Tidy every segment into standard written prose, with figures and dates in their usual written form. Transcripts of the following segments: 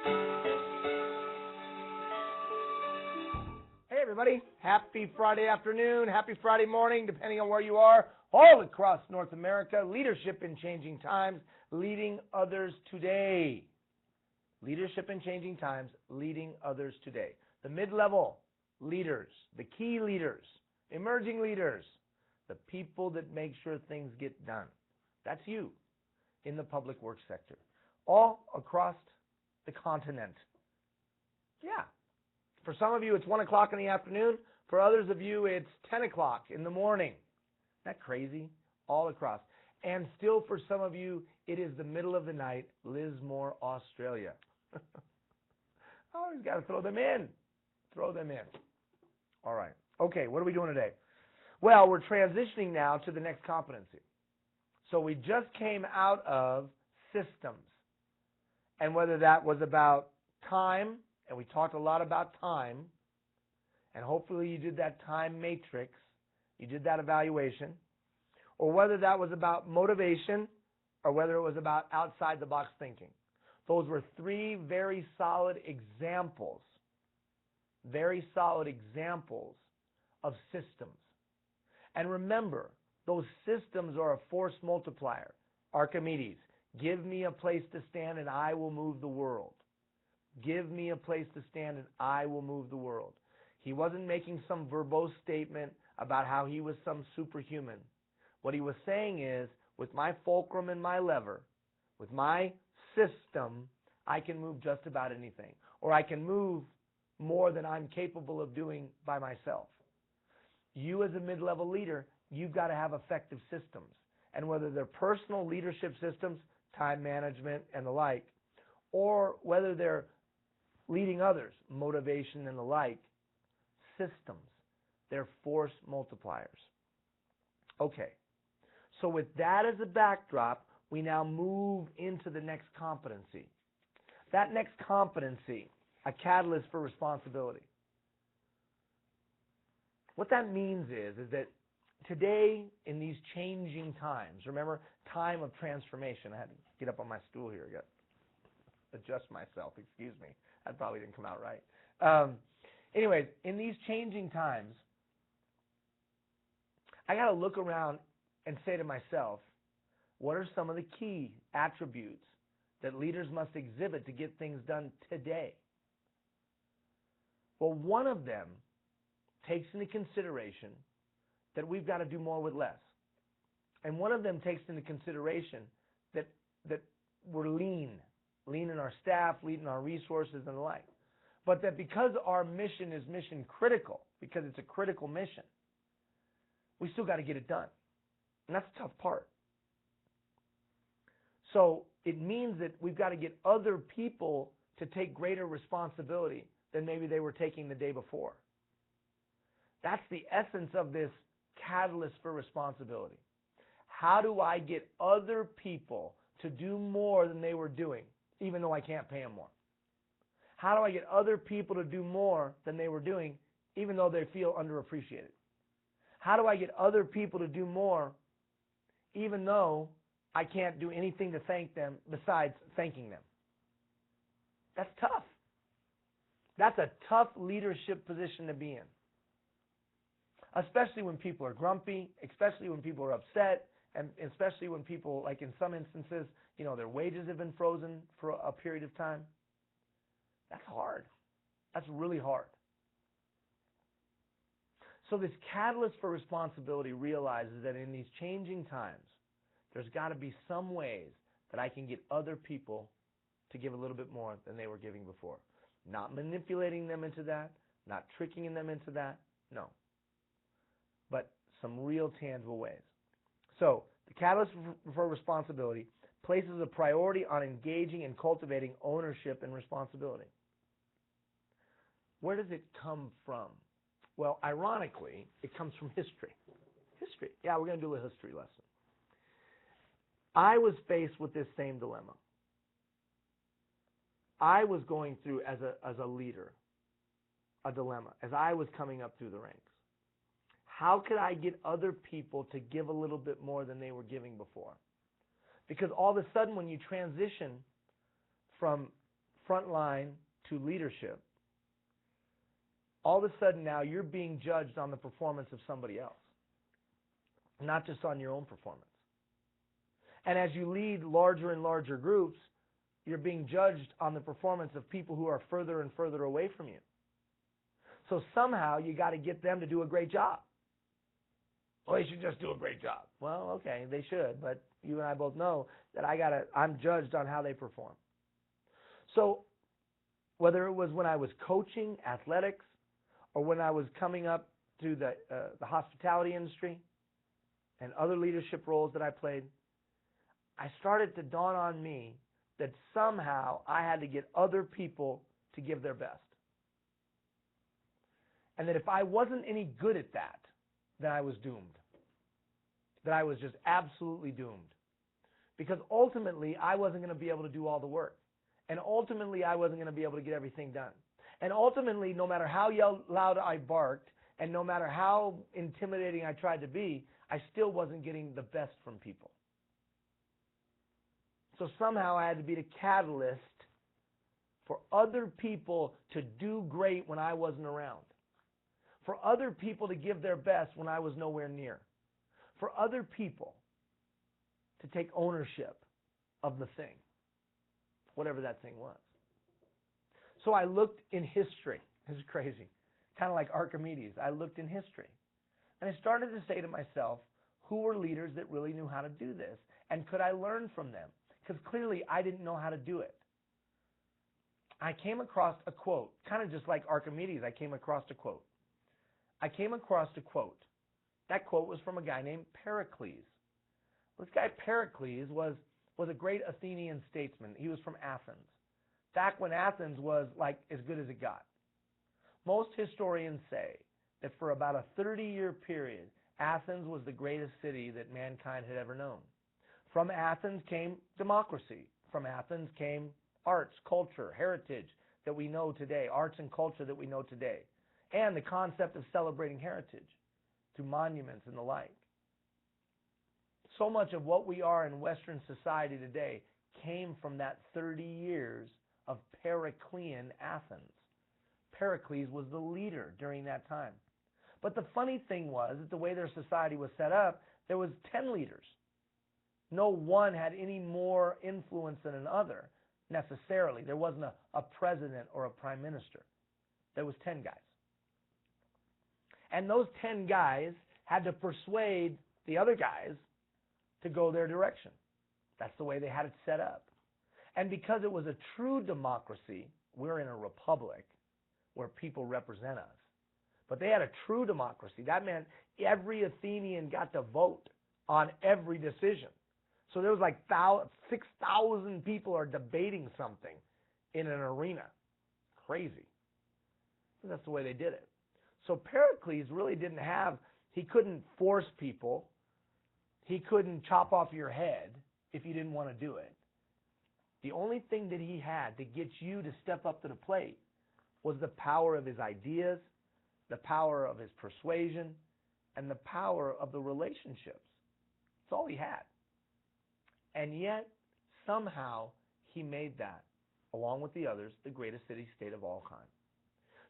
Hey everybody, happy Friday afternoon, happy Friday morning, depending on where you are, all across North America. Leadership in Changing Times, leading others today. Leadership in Changing Times, leading others today. The mid-level leaders, the key leaders, emerging leaders, the people that make sure things get done. That's you in the public works sector, all across the continent. Yeah. For some of you, it's 1 o'clock in the afternoon. For others of you, it's 10 o'clock in the morning. Isn't that crazy? All across. And still for some of you, it is the middle of the night, Lismore, Australia. Always got to throw them in. Throw them in. All right. Okay, what are we doing today? Well, we're transitioning now to the next competency. So we just came out of systems. And whether that was about time, and we talked a lot about time, and hopefully you did that time matrix, you did that evaluation, or whether that was about motivation, or whether it was about outside-the-box thinking. Those were three very solid examples of systems. And remember, those systems are a force multiplier. Archimedes, give me a place to stand and I will move the world. Give me a place to stand and I will move the world. He wasn't making some verbose statement about how he was some superhuman. What he was saying is, with my fulcrum and my lever, with my system, I can move just about anything. Or I can move more than I'm capable of doing by myself. You as a mid-level leader, you've got to have effective systems. And whether they're personal leadership systems, time management and the like, or whether they're leading others, motivation and the like, systems, they're force multipliers. Okay, so with that as a backdrop, we now move into the next competency. That next competency, a catalyst for responsibility. What that means is that today, in these changing times, remember, time of transformation. I had to get up on my stool here, I got to adjust myself, excuse me. That probably didn't come out right. Anyways, in these changing times, I got to look around and say to myself, what are some of the key attributes that leaders must exhibit to get things done today? Well, one of them takes into consideration that we've got to do more with less. And one of them takes into consideration that we're lean in our staff, lean in our resources and the like. But that because our mission is mission critical, because it's a critical mission, we still got to get it done. And that's the tough part. So it means that we've got to get other people to take greater responsibility than maybe they were taking the day before. That's the essence of this catalyst for responsibility. How do I get other people to do more than they were doing, even though I can't pay them more? How do I get other people to do more than they were doing, even though they feel underappreciated? How do I get other people to do more, even though I can't do anything to thank them besides thanking them? That's tough. That's a tough leadership position to be in. Especially when people are grumpy, especially when people are upset, and especially when people, like in some instances, their wages have been frozen for a period of time. That's hard. That's really hard. So this catalyst for responsibility realizes that in these changing times, there's got to be some ways that I can get other people to give a little bit more than they were giving before. Not manipulating them into that, not tricking them into that, no. But some real tangible ways. So the catalyst for responsibility places a priority on engaging and cultivating ownership and responsibility. Where does it come from? Well, ironically, it comes from history. History. Yeah, we're going to do a history lesson. I was faced with this same dilemma. I was going through, as a leader, a dilemma as I was coming up through the ranks. How could I get other people to give a little bit more than they were giving before? Because all of a sudden when you transition from frontline to leadership, all of a sudden now you're being judged on the performance of somebody else, not just on your own performance. And as you lead larger and larger groups, you're being judged on the performance of people who are further and further away from you. So somehow you got to get them to do a great job. Well, they should just do a great job. Well, okay, they should, but you and I both know that I'm judged on how they perform. So whether it was when I was coaching athletics or when I was coming up through the hospitality industry and other leadership roles that I played, I started to dawn on me that somehow I had to get other people to give their best. And that if I wasn't any good at that, then I was doomed. That I was just absolutely doomed. Because ultimately, I wasn't going to be able to do all the work. And ultimately, I wasn't going to be able to get everything done. And ultimately, no matter how loud I barked, and no matter how intimidating I tried to be, I still wasn't getting the best from people. So somehow I had to be the catalyst for other people to do great when I wasn't around. For other people to give their best when I was nowhere near. For other people to take ownership of the thing, whatever that thing was. So I looked in history. This is crazy. Kind of like Archimedes. I looked in history. And I started to say to myself, who were leaders that really knew how to do this? And could I learn from them? Because clearly I didn't know how to do it. I came across a quote, kind of just like Archimedes, I came across a quote. That quote was from a guy named Pericles. This guy Pericles was a great Athenian statesman. He was from Athens. Back when Athens was like as good as it got. Most historians say that for about a 30-year period, Athens was the greatest city that mankind had ever known. From Athens came democracy. From Athens came arts, culture, heritage that we know today, arts and culture that we know today, and the concept of celebrating heritage through monuments and the like. So much of what we are in Western society today came from that 30 years of Periclean Athens. Pericles was the leader during that time. But the funny thing was that the way their society was set up, there was 10 leaders. No one had any more influence than another, necessarily. There wasn't a president or a prime minister. There was 10 guys. And those 10 guys had to persuade the other guys to go their direction. That's the way they had it set up. And because it was a true democracy, we're in a republic where people represent us. But they had a true democracy. That meant every Athenian got to vote on every decision. So there was like 6,000 people are debating something in an arena. Crazy. That's the way they did it. So Pericles really he couldn't force people. He couldn't chop off your head if you didn't want to do it. The only thing that he had to get you to step up to the plate was the power of his ideas, the power of his persuasion, and the power of the relationships. That's all he had. And yet, somehow, he made that, along with the others, the greatest city-state of all time.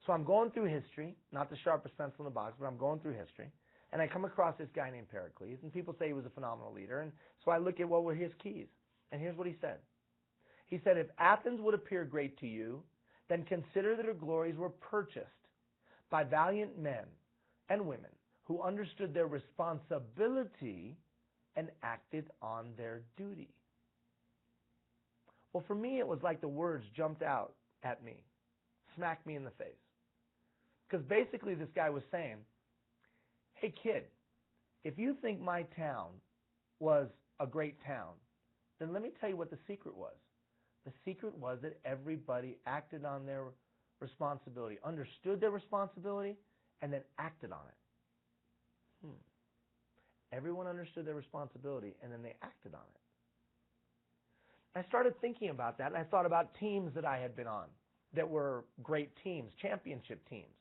So I'm going through history, not the sharpest pencil in the box, but I'm going through history, and I come across this guy named Pericles, and people say he was a phenomenal leader, and so I look at what were his keys, and here's what he said. He said, if Athens would appear great to you, then consider that her glories were purchased by valiant men and women who understood their responsibility and acted on their duty. Well, for me, it was like the words jumped out at me, smacked me in the face. Because basically this guy was saying, hey kid, if you think my town was a great town, then let me tell you what the secret was. The secret was that everybody acted on their responsibility, understood their responsibility, and then acted on it. Everyone understood their responsibility, and then they acted on it. I started thinking about that, and I thought about teams that I had been on that were great teams, championship teams.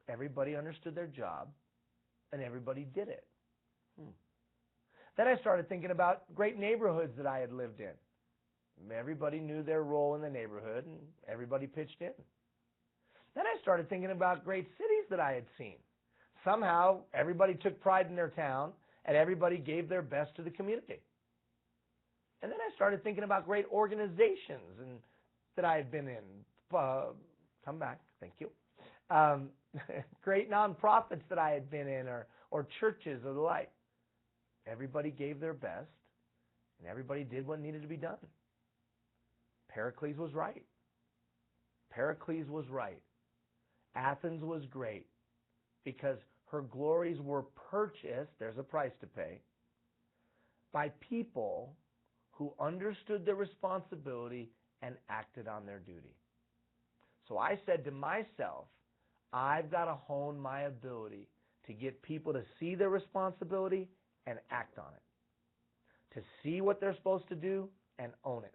Everybody understood their job, and everybody did it. Then I started thinking about great neighborhoods that I had lived in. Everybody knew their role in the neighborhood, and everybody pitched in. Then I started thinking about great cities that I had seen. Somehow, everybody took pride in their town, and everybody gave their best to the community. And then I started thinking about great organizations that I had been in. Come back, thank you. Great nonprofits that I had been in, or churches or the like. Everybody gave their best, and everybody did what needed to be done. Pericles was right. Pericles was right. Athens was great because her glories were purchased, there's a price to pay, by people who understood their responsibility and acted on their duty. So I said to myself, I've got to hone my ability to get people to see their responsibility and act on it. To see what they're supposed to do and own it.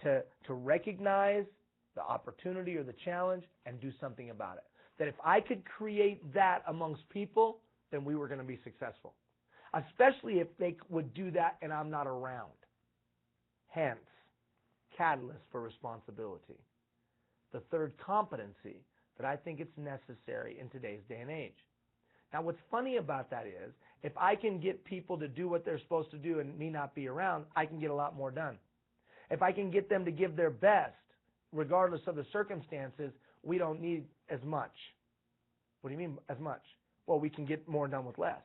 To recognize the opportunity or the challenge and do something about it. That if I could create that amongst people, then we were going to be successful. Especially if they would do that and I'm not around. Hence, catalyst for responsibility. The third competency that I think it's necessary in today's day and age. Now, what's funny about that is, if I can get people to do what they're supposed to do and me not be around, I can get a lot more done. If I can get them to give their best, regardless of the circumstances, we don't need as much. What do you mean as much? Well, we can get more done with less.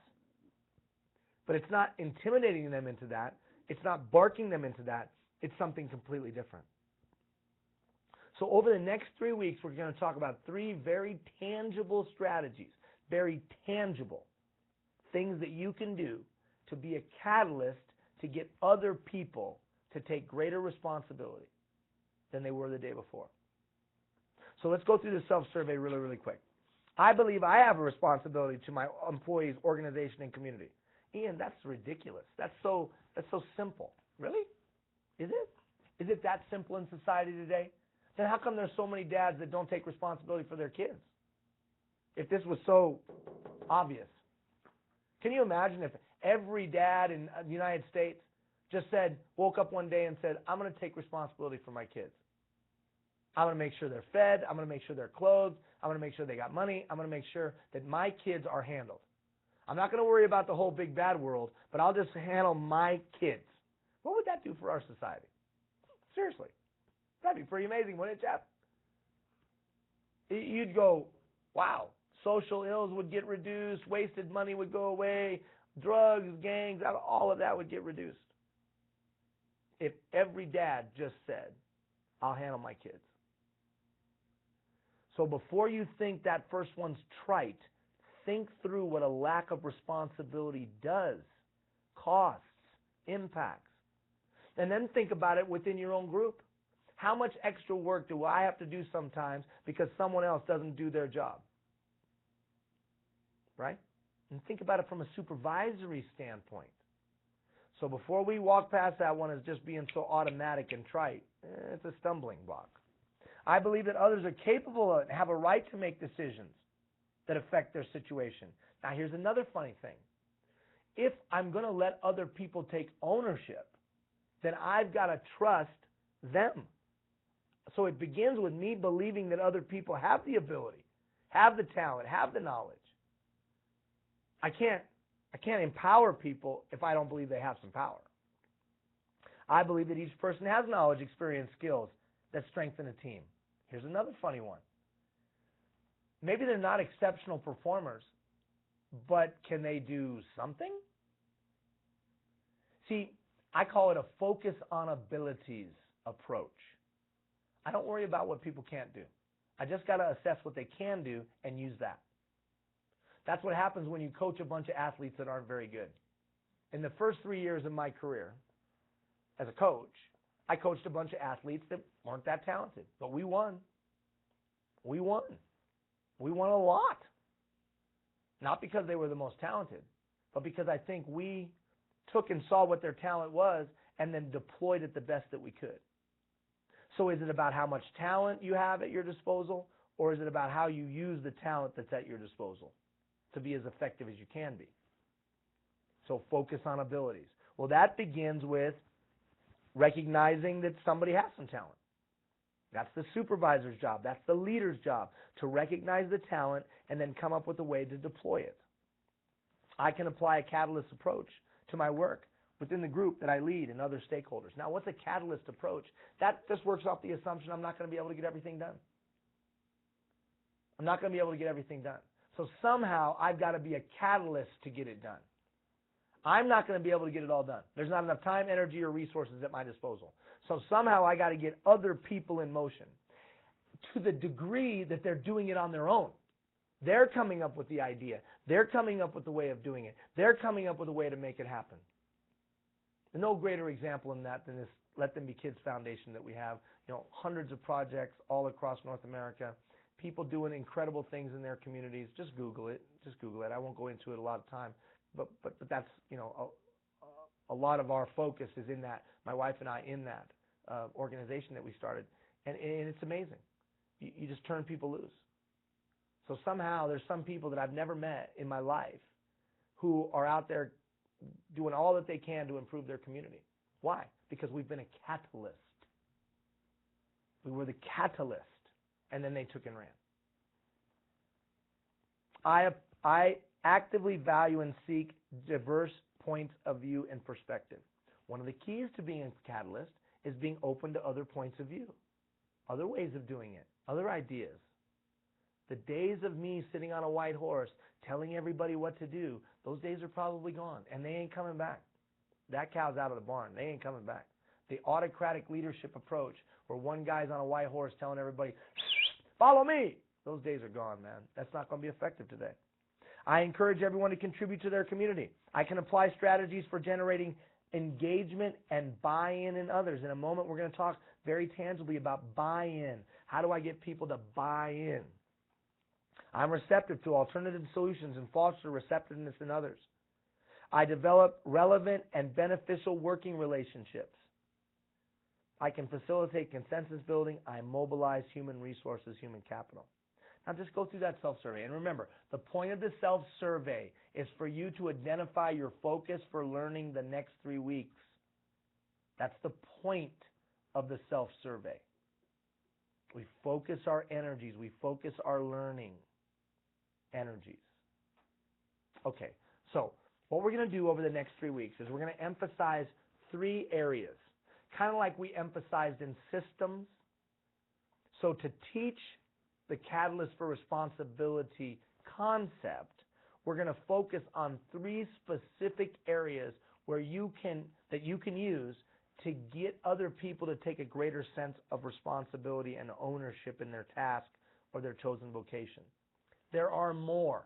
But it's not intimidating them into that. It's not barking them into that. It's something completely different. So over the next 3 weeks, we're going to talk about 3 very tangible strategies, very tangible things that you can do to be a catalyst to get other people to take greater responsibility than they were the day before. So let's go through the self-survey really, really quick. I believe I have a responsibility to my employees, organization, and community. Ian, that's ridiculous. That's so simple. Really? Is it? Is it that simple in society today? Then how come there's so many dads that don't take responsibility for their kids? If this was so obvious. Can you imagine if every dad in the United States just woke up one day and said, I'm going to take responsibility for my kids. I'm going to make sure they're fed. I'm going to make sure they're clothed. I'm going to make sure they got money. I'm going to make sure that my kids are handled. I'm not going to worry about the whole big bad world, but I'll just handle my kids. What would that do for our society? Seriously. That'd be pretty amazing, wouldn't it, Jeff? You'd go, wow, social ills would get reduced, wasted money would go away, drugs, gangs, all of that would get reduced. If every dad just said, I'll handle my kids. So before you think that first one's trite, think through what a lack of responsibility does, costs, impacts. And then think about it within your own group. How much extra work do I have to do sometimes because someone else doesn't do their job? Right? And think about it from a supervisory standpoint. So before we walk past that one as just being so automatic and trite, it's a stumbling block. I believe that others are capable and have a right to make decisions that affect their situation. Now here's another funny thing. If I'm going to let other people take ownership, then I've got to trust them. So it begins with me believing that other people have the ability, have the talent, have the knowledge. I can't empower people if I don't believe they have some power. I believe that each person has knowledge, experience, skills that strengthen a team. Here's another funny one. Maybe they're not exceptional performers, but can they do something? See, I call it a focus on abilities approach. I don't worry about what people can't do. I just got to assess what they can do and use that. That's what happens when you coach a bunch of athletes that aren't very good. In the first 3 years of my career as a coach, I coached a bunch of athletes that weren't that talented, but we won. We won. We won a lot. Not because they were the most talented, but because I think we took and saw what their talent was and then deployed it the best that we could. So is it about how much talent you have at your disposal, or is it about how you use the talent that's at your disposal to be as effective as you can be? So focus on abilities. Well, that begins with recognizing that somebody has some talent. That's the supervisor's job. That's the leader's job, to recognize the talent and then come up with a way to deploy it. I can apply a catalyst approach to my work within the group that I lead and other stakeholders. Now, what's a catalyst approach? That just works off the assumption I'm not going to be able to get everything done. I'm not going to be able to get everything done. So somehow I've got to be a catalyst to get it done. I'm not going to be able to get it all done. There's not enough time, energy, or resources at my disposal. So somehow I got to get other people in motion to the degree that they're doing it on their own. They're coming up with the idea. They're coming up with the way of doing it. They're coming up with a way to make it happen. There's no greater example in that than this Let Them Be Kids Foundation that we have. Hundreds of projects all across North America. People doing incredible things in their communities. Just Google it. I won't go into it a lot of time. But that's, a lot of our focus is in that, my wife and I, in that organization that we started. And it's amazing. You just turn people loose. So somehow there's some people that I've never met in my life who are out there doing all that they can to improve their community. Why? Because we've been a catalyst. We were the catalyst, and then they took and ran. I actively value and seek diverse points of view and perspective. One of the keys to being a catalyst is being open to other points of view, other ways of doing it, other ideas. The days of me sitting on a white horse telling everybody what to do, those days are probably gone, and they ain't coming back. That cow's out of the barn. They ain't coming back. The autocratic leadership approach, where one guy's on a white horse telling everybody, follow me, those days are gone, man. That's not going to be effective today. I encourage everyone to contribute to their community. I can apply strategies for generating engagement and buy-in in others. In a moment, we're going to talk very tangibly about buy-in. How do I get people to buy in? I'm receptive to alternative solutions and foster receptiveness in others. I develop relevant and beneficial working relationships. I can facilitate consensus building. I mobilize human resources, human capital. Now just go through that self-survey. And remember, the point of the self-survey is for you to identify your focus for learning the next 3 weeks. That's the point of the self-survey. We focus our energies. We focus our learning energies. Okay, so what we're going to do over the next 3 weeks is we're going to emphasize 3 areas, kind of like we emphasized in systems. So to teach the Catalyst for Responsibility concept, we're going to focus on 3 specific areas where that you can use to get other people to take a greater sense of responsibility and ownership in their task or their chosen vocation. There are more,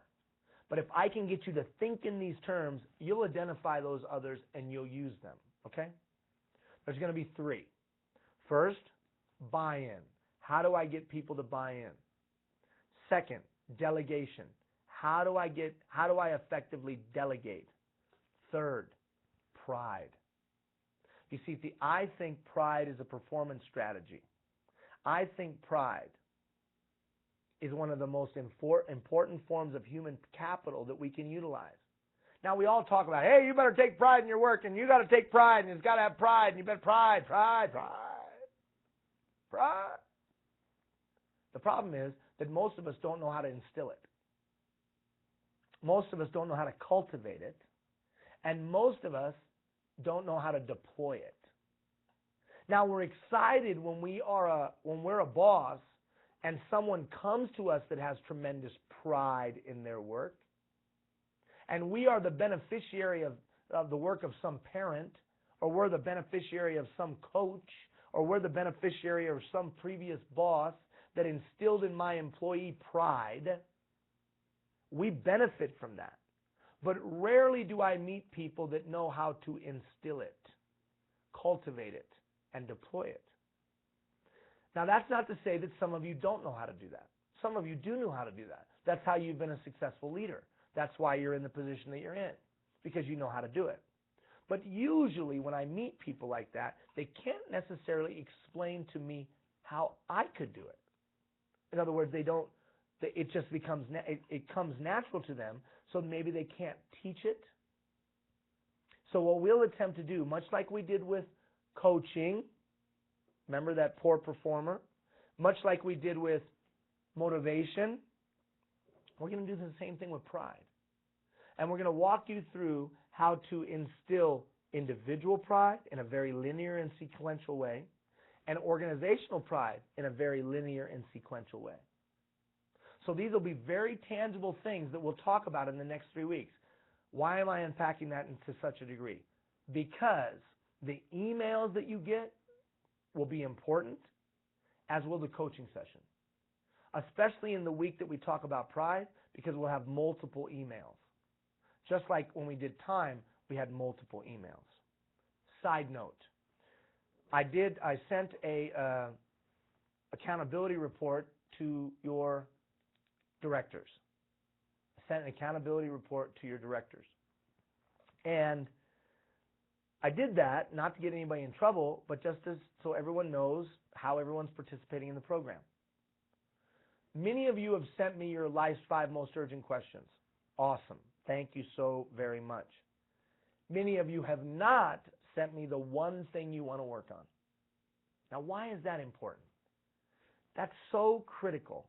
but if I can get you to think in these terms, you'll identify those others and you'll use them, okay? There's going to be 3. First, buy-in. How do I get people to buy in? Second, delegation. How do I effectively delegate? Third, pride. You see, I think pride is a performance strategy. I think pride is one of the most important forms of human capital that we can utilize. Now, we all talk about, hey, you better take pride in your work, and you got to take pride, and it's got to have pride, and you better pride. The problem is that most of us don't know how to instill it. Most of us don't know how to cultivate it, and most of us don't know how to deploy it. Now, we're excited when we're a boss and someone comes to us that has tremendous pride in their work, and we are the beneficiary of the work of some parent, or we're the beneficiary of some coach, or we're the beneficiary of some previous boss that instilled in my employee pride. We benefit from that. But rarely do I meet people that know how to instill it, cultivate it, and deploy it. Now, that's not to say that some of you don't know how to do that. Some of you do know how to do that. That's how you've been a successful leader. That's why you're in the position that you're in, because you know how to do it. But usually when I meet people like that, they can't necessarily explain to me how I could do it. In other words, it just becomes, it comes natural to them, so maybe they can't teach it. So what we'll attempt to do, much like we did with coaching. Remember that poor performer? Much like we did with motivation, we're going to do the same thing with pride. And we're going to walk you through how to instill individual pride in a very linear and sequential way, and organizational pride in a very linear and sequential way. So these will be very tangible things that we'll talk about in the next 3 weeks. Why am I unpacking that to such a degree? Because the emails that you get will be important, as will the coaching session. Especially in the week that we talk about pride, because we'll have multiple emails. Just like when we did time, we had multiple emails. Side note, I sent a accountability report to your directors. I sent an accountability report to your directors. And I did that not to get anybody in trouble, but just so everyone knows how everyone's participating in the program. Many of you have sent me your life's 5 most urgent questions. Awesome. Thank you so very much. Many of you have not sent me the one thing you want to work on. Now, why is that important? That's so critical,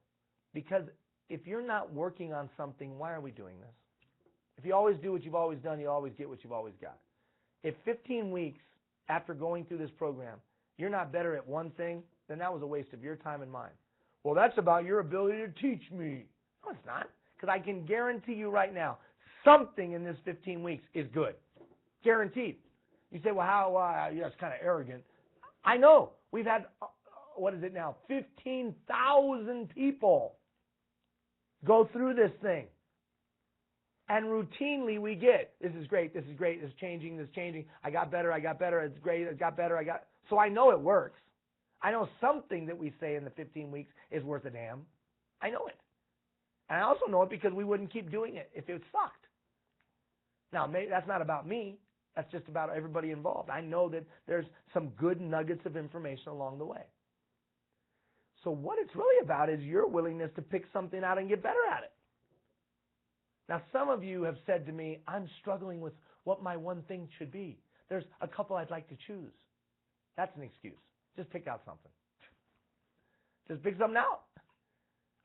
because if you're not working on something, why are we doing this? If you always do what you've always done, you always get what you've always got. If 15 weeks after going through this program, you're not better at one thing, then that was a waste of your time and mine. Well, that's about your ability to teach me. No, it's not, because I can guarantee you right now, something in this 15 weeks is good. Guaranteed. You say, well, how? That's kind of arrogant. I know. We've had, what is it now, 15,000 people go through this thing. And routinely we get, this is great, this is great, this is changing, I got better, it's great, it got better, So I know it works. I know something that we say in the 15 weeks is worth a damn. I know it. And I also know it because we wouldn't keep doing it if it sucked. Now, maybe that's not about me. That's just about everybody involved. I know that there's some good nuggets of information along the way. So what it's really about is your willingness to pick something out and get better at it. Now, some of you have said to me, I'm struggling with what my one thing should be. There's a couple I'd like to choose. That's an excuse. Just pick out something. Just pick something out.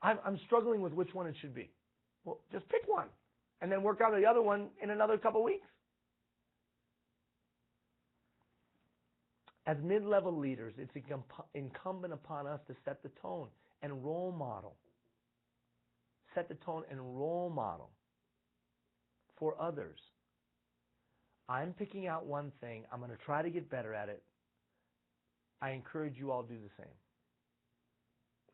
I'm struggling with which one it should be. Well, just pick one and then work on the other one in another couple weeks. As mid-level leaders, it's incumbent upon us to set the tone and role model. Set the tone and role model for others. I'm picking out one thing. I'm going to try to get better at it. I encourage you all to do the same.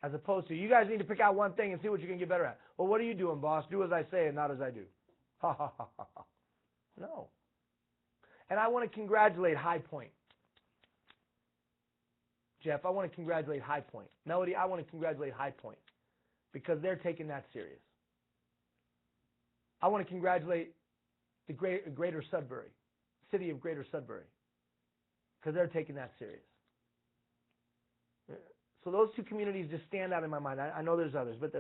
As opposed to, you guys need to pick out one thing and see what you can get better at. Well, what are you doing, boss? Do as I say and not as I do. Ha, ha, ha, ha, ha. No. And I want to congratulate High Point. Jeff, I want to congratulate High Point. Melody, I want to congratulate High Point because they're taking that serious. I want to congratulate the Greater Sudbury, city of Greater Sudbury, because they're taking that serious. So those two communities just stand out in my mind. I know there's others, but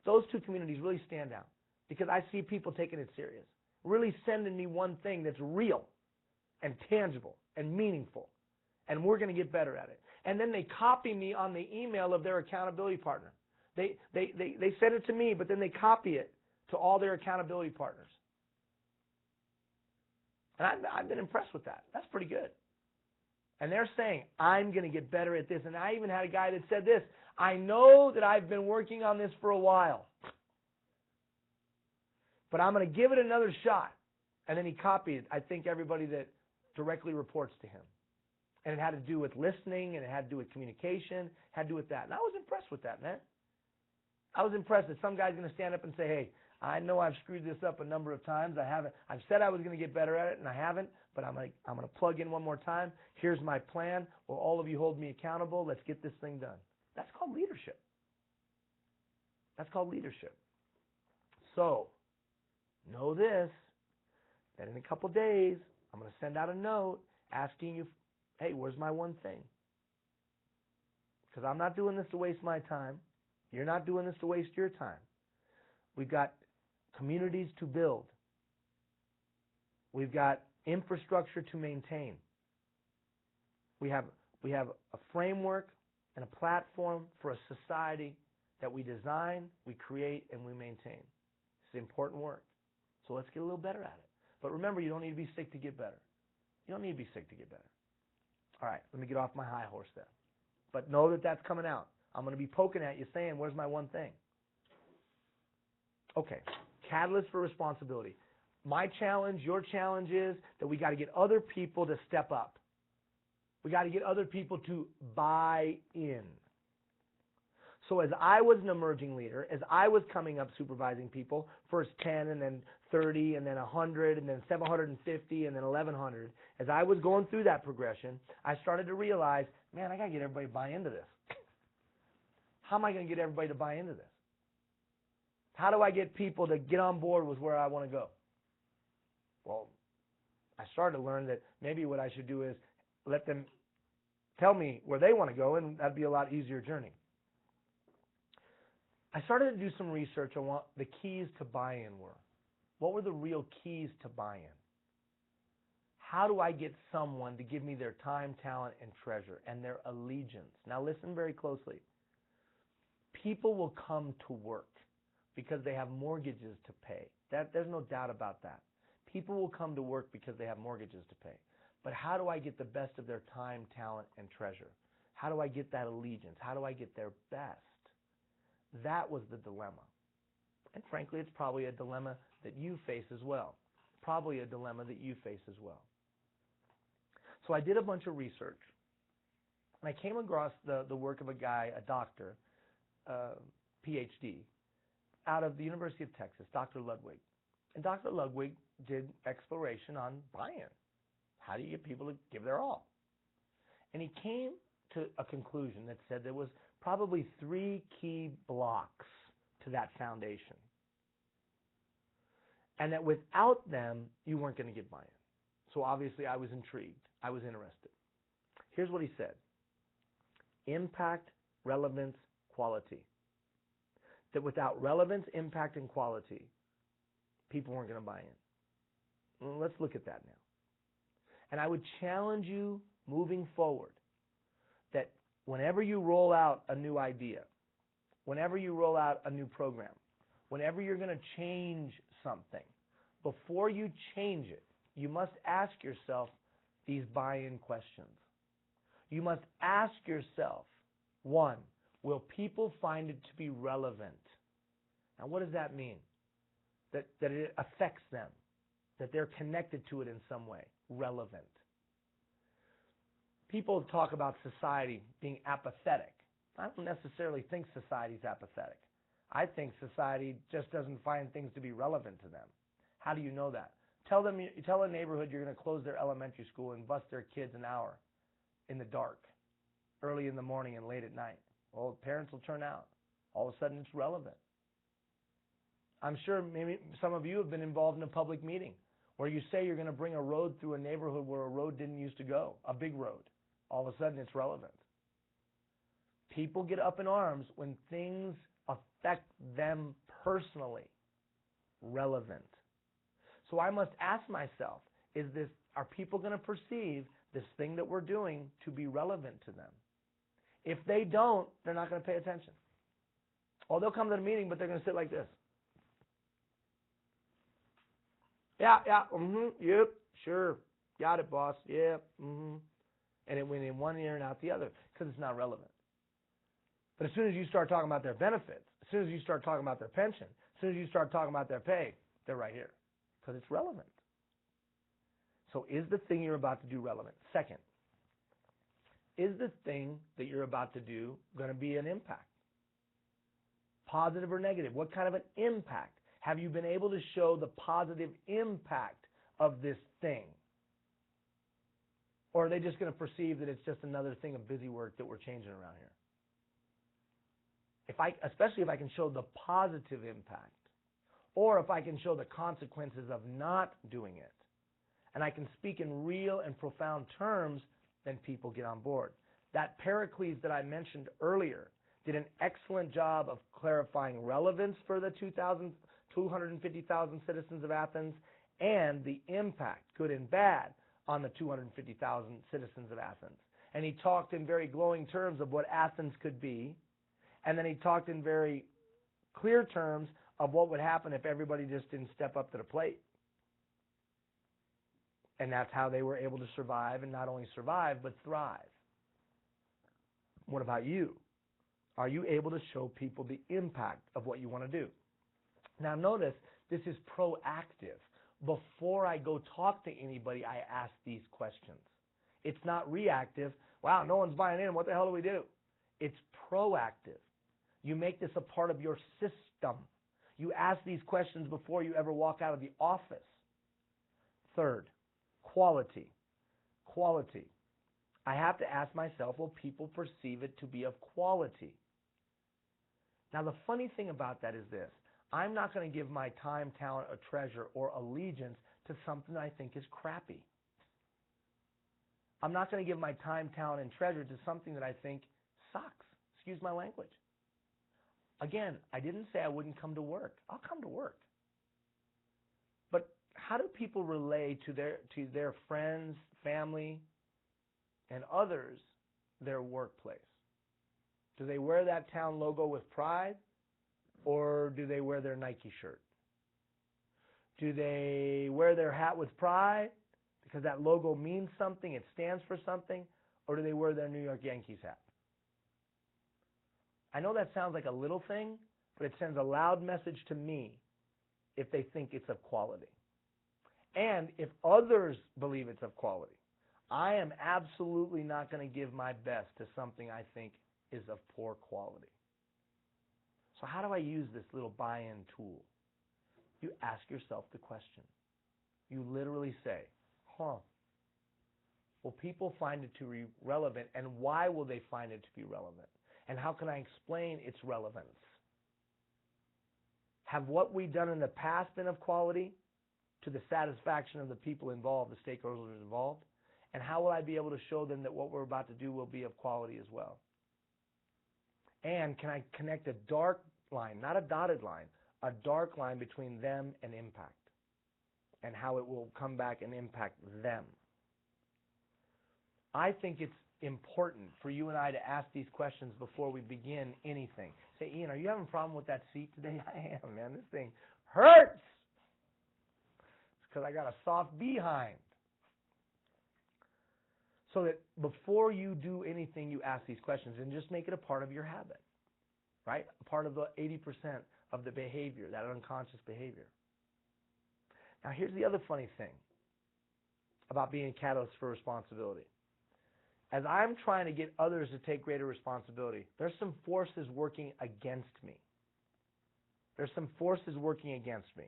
those two communities really stand out because I see people taking it serious, really sending me one thing that's real and tangible and meaningful, and we're going to get better at it. And then they copy me on the email of their accountability partner. They send it to me, but then they copy it to all their accountability partners. And I've been impressed with that. That's pretty good. And they're saying, I'm going to get better at this. And I even had a guy that said this, I know that I've been working on this for a while, but I'm going to give it another shot. And then he copied, I think, everybody that directly reports to him. And it had to do with listening, and it had to do with communication, had to do with that. And I was impressed with that, man. I was impressed that some guy's going to stand up and say, hey, I know I've screwed this up a number of times. I've said I was going to get better at it, and I haven't, but I'm going to plug in one more time. Here's my plan. Will all of you hold me accountable? Let's get this thing done. That's called leadership. That's called leadership. So, know this, that in a couple days, I'm going to send out a note asking you, hey, where's my one thing? Because I'm not doing this to waste my time. You're not doing this to waste your time. We've got communities to build. We've got infrastructure to maintain. We have a framework and a platform for a society that we design, we create, and we maintain. It's important work. So let's get a little better at it. But remember, you don't need to be sick to get better. You don't need to be sick to get better. All right, let me get off my high horse there. But know that that's coming out. I'm going to be poking at you saying, where's my one thing? Okay, catalyst for responsibility. My challenge, your challenge is that we got to get other people to step up. We got to get other people to buy in. So as I was an emerging leader, as I was coming up supervising people, first 10 and then 30 and then 100 and then 750 and then 1100, as I was going through that progression, I started to realize, man, I got to get everybody to buy into this. How am I going to get everybody to buy into this? How do I get people to get on board with where I want to go? Well, I started to learn that maybe what I should do is let them tell me where they want to go, and that'd be a lot easier journey. I started to do some research on what the keys to buy-in were. What were the real keys to buy-in? How do I get someone to give me their time, talent, and treasure, and their allegiance? Now listen very closely. People will come to work because they have mortgages to pay. There's no doubt about that. People will come to work because they have mortgages to pay. But how do I get the best of their time, talent, and treasure? How do I get that allegiance? How do I get their best? That was the dilemma. And frankly, it's probably a dilemma that you face as well. Probably a dilemma that you face as well. So I did a bunch of research. And I came across the work of a guy, a doctor, PhD, out of the University of Texas, Dr. Ludwig. And Dr. Ludwig did exploration on buy-in. How do you get people to give their all? And he came to a conclusion that said there was probably 3 key blocks to that foundation. And that without them, you weren't going to get buy-in. So obviously I was intrigued. I was interested. Here's what he said. Impact, relevance, quality. That without relevance, impact, and quality, people weren't going to buy in. Well, let's look at that now. And I would challenge you moving forward that whenever you roll out a new idea, whenever you roll out a new program, whenever you're going to change something, before you change it, you must ask yourself these buy-in questions. You must ask yourself, 1, will people find it to be relevant? Now, what does that mean? That it affects them, that they're connected to it in some way, relevant. People talk about society being apathetic. I don't necessarily think society's apathetic. I think society just doesn't find things to be relevant to them. How do you know that? Tell a neighborhood you're going to close their elementary school and bus their kids an hour in the dark, early in the morning and late at night. Well, parents will turn out. All of a sudden, it's relevant. I'm sure maybe some of you have been involved in a public meeting where you say you're going to bring a road through a neighborhood where a road didn't used to go, a big road. All of a sudden, it's relevant. People get up in arms when things affect them personally. Relevant. So I must ask myself, are people going to perceive this thing that we're doing to be relevant to them? If they don't, they're not going to pay attention. Or they'll come to the meeting, but they're going to sit like this. Yeah, yep, sure, got it, boss, yeah, And it went in one ear and out the other because it's not relevant. But as soon as you start talking about their benefits, as soon as you start talking about their pension, as soon as you start talking about their pay, they're right here because it's relevant. So is the thing you're about to do relevant? Second, is the thing that you're about to do going to be an impact? Positive or negative? What kind of an impact? Have you been able to show the positive impact of this thing? Or are they just going to perceive that it's just another thing of busy work that we're changing around here? Especially if I can show the positive impact, or if I can show the consequences of not doing it, and I can speak in real and profound terms, then people get on board. That Pericles that I mentioned earlier did an excellent job of clarifying relevance for the 250,000 citizens of Athens and the impact, good and bad, on the 250,000 citizens of Athens. And he talked in very glowing terms of what Athens could be. And then he talked in very clear terms of what would happen if everybody just didn't step up to the plate. And that's how they were able to survive, and not only survive, but thrive. What about you? Are you able to show people the impact of what you want to do? Now notice, this is proactive. Before I go talk to anybody, I ask these questions. It's not reactive. Wow, no one's buying in. What the hell do we do? It's proactive. You make this a part of your system. You ask these questions before you ever walk out of the office. Third, quality. Quality. I have to ask myself, will people perceive it to be of quality? Now, the funny thing about that is this. I'm not going to give my time, talent, or treasure or allegiance to something I think is crappy. I'm not going to give my time, talent, and treasure to something that I think sucks. Excuse my language. Again, I didn't say I wouldn't come to work. I'll come to work. But how do people relay to their friends, family, and others their workplace? Do they wear that town logo with pride, or do they wear their Nike shirt? Do they wear their hat with pride because that logo means something, it stands for something, or do they wear their New York Yankees hat? I know that sounds like a little thing, but it sends a loud message to me if they think it's of quality. And if others believe it's of quality, I am absolutely not going to give my best to something I think is of poor quality. So how do I use this little buy-in tool? You ask yourself the question. You literally say, will people find it to be relevant, and why will they find it to be relevant? And how can I explain its relevance? Have what we've done in the past been of quality to the satisfaction of the people involved, the stakeholders involved? And how will I be able to show them that what we're about to do will be of quality as well? And can I connect a dark line, not a dotted line, a dark line between them and impact, and how it will come back and impact them? I think it's important for you and I to ask these questions before we begin anything. Say, Ian, are you having a problem with that seat today? I am, man. This thing hurts. It's because I got a soft behind. So that before you do anything, you ask these questions, and just make it a part of your habit, right? A part of the 80% of the behavior, that unconscious behavior. Now, here's the other funny thing about being a catalyst for responsibility. As I'm trying to get others to take greater responsibility, there's some forces working against me. There's some forces working against me.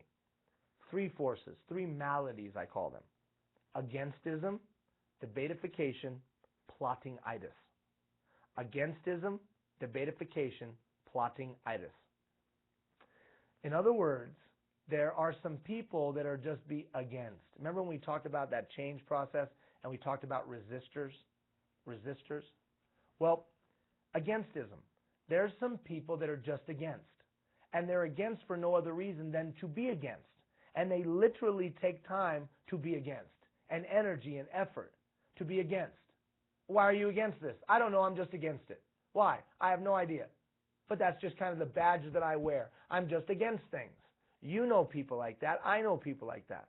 Three forces, three maladies, I call them. Against-ism, debatification, plotting-itis. Against-ism, debatification, plotting-itis. In other words, there are some people that are just be against. Remember when we talked about that change process and we talked about resistors? Well, against-ism. There's some people that are just against. And they're against for no other reason than to be against. And they literally take time to be against, and energy and effort to be against. Why are you against this? I don't know, I'm just against it. Why? I have no idea. But that's just kind of the badge that I wear. I'm just against things. You know people like that. I know people like that.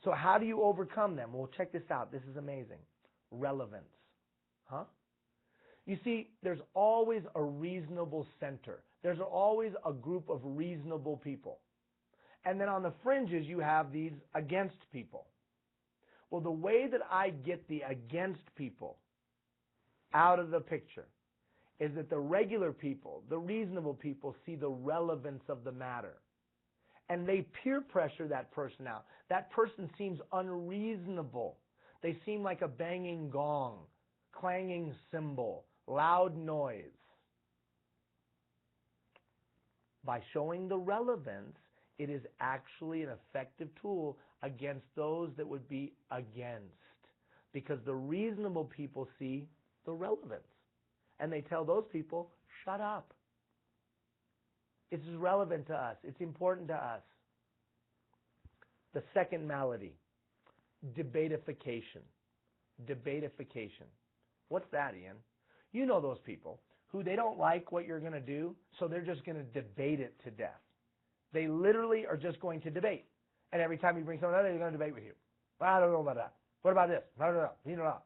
So how do you overcome them? Well, check this out. This is amazing. Relevance. You see, there's always a reasonable center. There's always a group of reasonable people. And then on the fringes, you have these against people. Well, the way that I get the against people out of the picture is that the regular people, the reasonable people, see the relevance of the matter. And they peer pressure that person out. That person seems unreasonable. They seem like a banging gong, clanging cymbal, loud noise. By showing the relevance, it is actually an effective tool against those that would be against. Because the reasonable people see the relevance. And they tell those people, shut up. It's relevant to us. It's important to us. The second malady, debatification. Debatification. What's that, Ian? You know those people who they don't like what you're going to do, so they're just going to debate it to death. They literally are just going to debate. And every time you bring someone else, they're going to debate with you. I don't know about that. What about this? I don't know.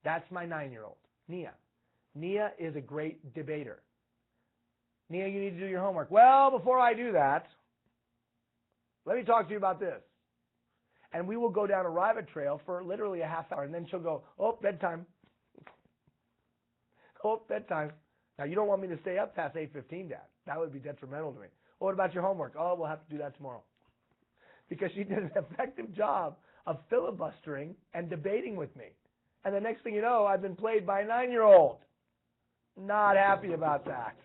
That's my 9-year-old, Nia. Nia is a great debater. Nia, you need to do your homework. Well, before I do that, let me talk to you about this. And we will go down a rabbit trail for literally a half hour, and then she'll go, oh, bedtime. Oh, bedtime. Now, you don't want me to stay up past 8:15, Dad. That would be detrimental to me. Oh, what about your homework? Oh, we'll have to do that tomorrow. Because she did an effective job of filibustering and debating with me. And the next thing you know, I've been played by a 9-year-old. Not happy about that.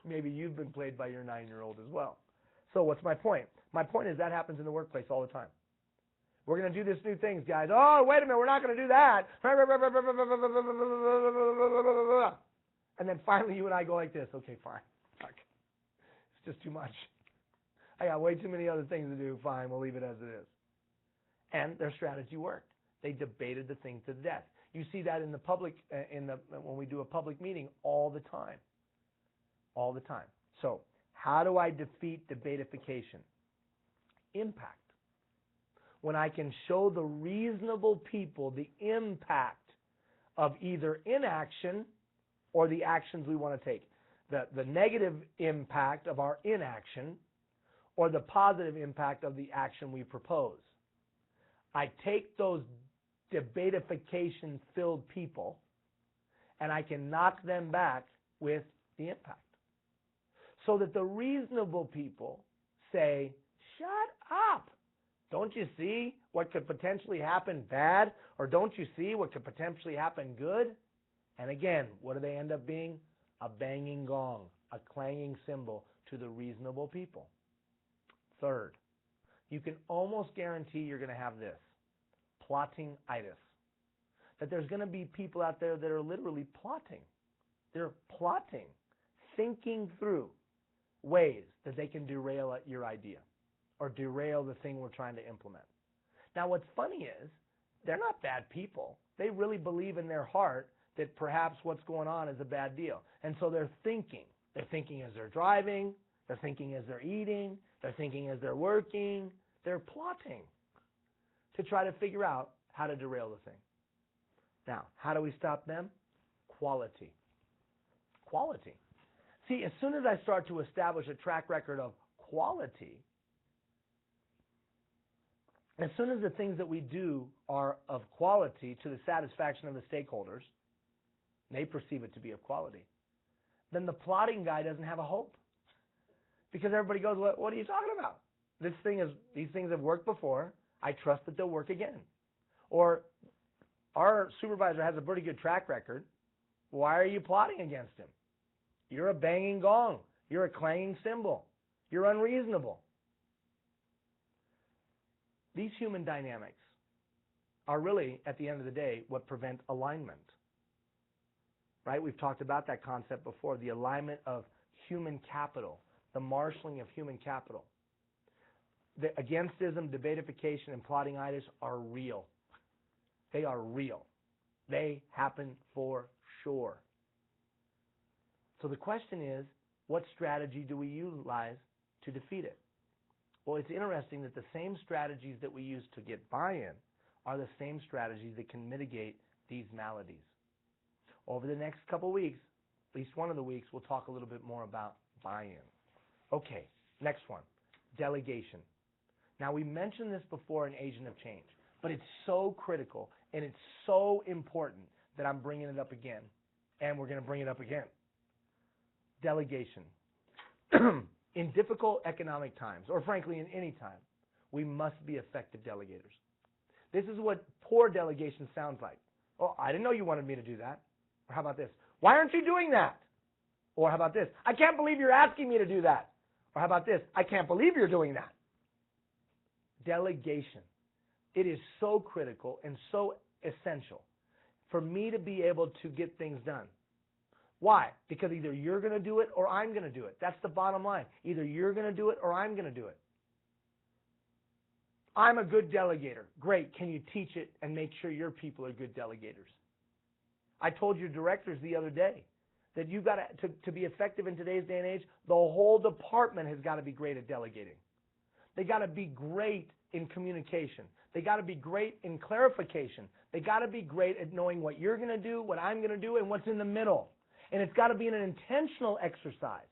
Maybe you've been played by your 9-year-old as well. So what's my point? My point is that happens in the workplace all the time. We're going to do this new things, guys. Oh, wait a minute, we're not going to do that. And then finally you and I go like this. Okay, fine. Fuck. It's just too much. I got way too many other things to do. Fine, we'll leave it as it is. And their strategy worked. They debated the thing to death. You see that in the public, when we do a public meeting all the time. All the time. So, how do I defeat debatification? Impact. When I can show the reasonable people the impact of either inaction or the actions we want to take. The negative impact of our inaction or the positive impact of the action we propose. I take those debatification-filled people and I can knock them back with the impact. So that the reasonable people say, shut up. Don't you see what could potentially happen bad? Or don't you see what could potentially happen good? And again, what do they end up being? A banging gong, a clanging cymbal to the reasonable people. Third, you can almost guarantee you're going to have this, plotting-itis. That there's going to be people out there that are literally plotting. They're plotting, thinking through ways that they can derail your idea or derail the thing we're trying to implement. Now, what's funny is they're not bad people. They really believe in their heart that perhaps what's going on is a bad deal. And so they're thinking. They're thinking as they're driving. They're thinking as they're eating. They're thinking as they're working. They're plotting to try to figure out how to derail the thing. Now, how do we stop them? Quality. Quality. See, as soon as I start to establish a track record of quality, as soon as the things that we do are of quality to the satisfaction of the stakeholders, they perceive it to be of quality, then the plotting guy doesn't have a hope. Because everybody goes, what are you talking about? These things have worked before. I trust that they'll work again. Or our supervisor has a pretty good track record. Why are you plotting against him? You're a banging gong. You're a clanging cymbal. You're unreasonable. These human dynamics are really, at the end of the day, what prevent alignment. Right? We've talked about that concept before, the alignment of human capital, the marshaling of human capital. The againstism, debatification, and plotting-itis are real. They are real. They happen for sure. So the question is, what strategy do we utilize to defeat it? Well, it's interesting that the same strategies that we use to get buy-in are the same strategies that can mitigate these maladies. Over the next couple of weeks, at least one of the weeks, we'll talk a little bit more about buy-in. Okay, next one, delegation. Now, we mentioned this before in Agent of Change, but it's so critical and it's so important that I'm bringing it up again, and we're going to bring it up again. Delegation. In difficult economic times, or frankly in any time, we must be effective delegators. This is what poor delegation sounds like. Oh, I didn't know you wanted me to do that. Or how about this? Why aren't you doing that? Or how about this? I can't believe you're asking me to do that. Or how about this? I can't believe you're doing that. Delegation. It is so critical and so essential for me to be able to get things done. Why? Because either you're going to do it or I'm going to do it. That's the bottom line. Either you're going to do it or I'm going to do it. I'm a good delegator. Great. Can you teach it and make sure your people are good delegators? I told your directors the other day that you've got to be effective in today's day and age, the whole department has got to be great at delegating. They got to be great in communication. They got to be great in clarification. They got to be great at knowing what you're going to do, what I'm going to do, and what's in the middle. And it's got to be an intentional exercise.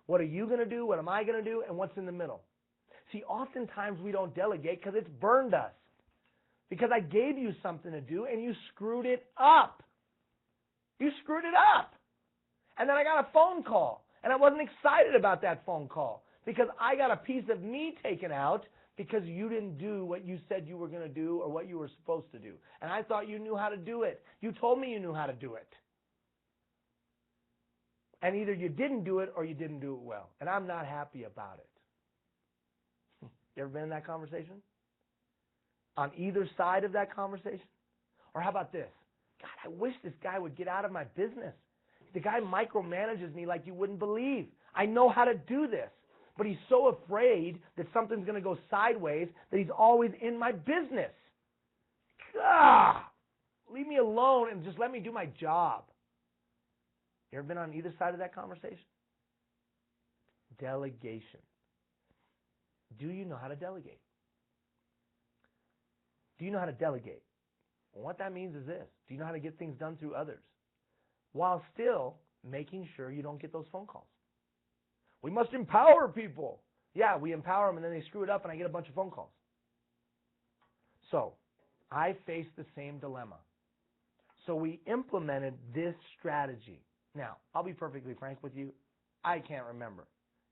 What are you going to do? What am I going to do? And what's in the middle? See, oftentimes we don't delegate because it's burned us. Because I gave you something to do and you screwed it up. You screwed it up. And then I got a phone call. And I wasn't excited about that phone call because I got a piece of me taken out because you didn't do what you said you were going to do or what you were supposed to do. And I thought you knew how to do it. You told me you knew how to do it. And either you didn't do it or you didn't do it well. And I'm not happy about it. You ever been in that conversation? On either side of that conversation? Or how about this? God, I wish this guy would get out of my business. The guy micromanages me like you wouldn't believe. I know how to do this. But he's so afraid that something's going to go sideways that he's always in my business. God, leave me alone and just let me do my job. You ever been on either side of that conversation? Delegation. Do you know how to delegate? Do you know how to delegate? Well, what that means is this. Do you know how to get things done through others? While still making sure you don't get those phone calls. We must empower people. Yeah, we empower them and then they screw it up and I get a bunch of phone calls. So, I faced the same dilemma. So we implemented this strategy. Now, I'll be perfectly frank with you. I can't remember.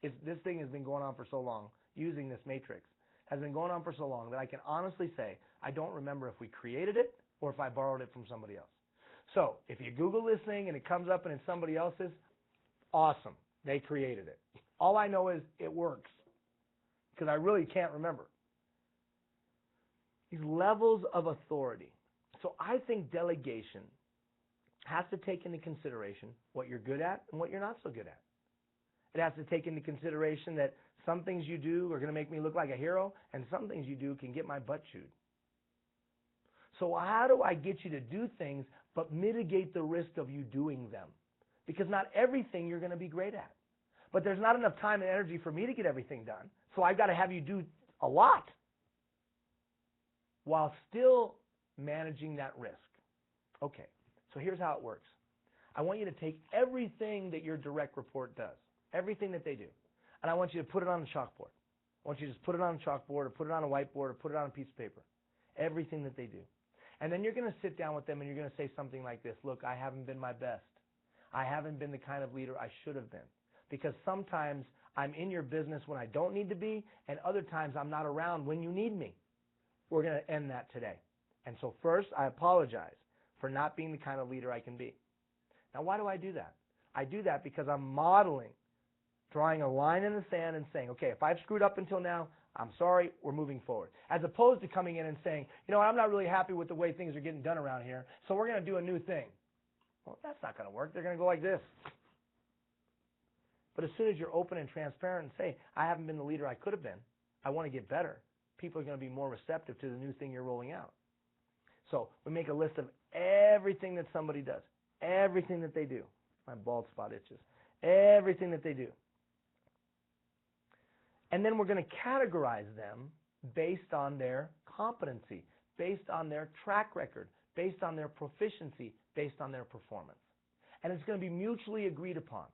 This thing has been going on for so long, using this matrix, has been going on for so long that I can honestly say I don't remember if we created it or if I borrowed it from somebody else. So, if you Google this thing and it comes up and it's somebody else's, awesome. They created it. All I know is it works because I really can't remember. These levels of authority. So I think delegation has to take into consideration what you're good at and what you're not so good at. It has to take into consideration that some things you do are going to make me look like a hero and some things you do can get my butt chewed. So how do I get you to do things but mitigate the risk of you doing them? Because not everything you're going to be great at. But there's not enough time and energy for me to get everything done. So I've got to have you do a lot while still managing that risk. Okay, so here's how it works. I want you to take everything that your direct report does, everything that they do, and I want you to put it on a chalkboard. I want you to just put it on a chalkboard or put it on a whiteboard or put it on a piece of paper, everything that they do. And then you're going to sit down with them and you're going to say something like this. Look, I haven't been my best. I haven't been the kind of leader I should have been. Because sometimes I'm in your business when I don't need to be, and other times I'm not around when you need me. We're going to end that today. And so first, I apologize for not being the kind of leader I can be. Now, why do I do that? I do that because I'm modeling, drawing a line in the sand and saying, okay, if I've screwed up until now, I'm sorry, we're moving forward. As opposed to coming in and saying, you know what, I'm not really happy with the way things are getting done around here, so we're going to do a new thing. Well, that's not going to work. They're going to go like this. But as soon as you're open and transparent and say, I haven't been the leader I could have been, I want to get better, people are going to be more receptive to the new thing you're rolling out. So we make a list of everything that somebody does, everything that they do. My bald spot itches. Everything that they do. And then we're going to categorize them based on their competency, based on their track record, based on their proficiency, based on their performance. And it's going to be mutually agreed upon.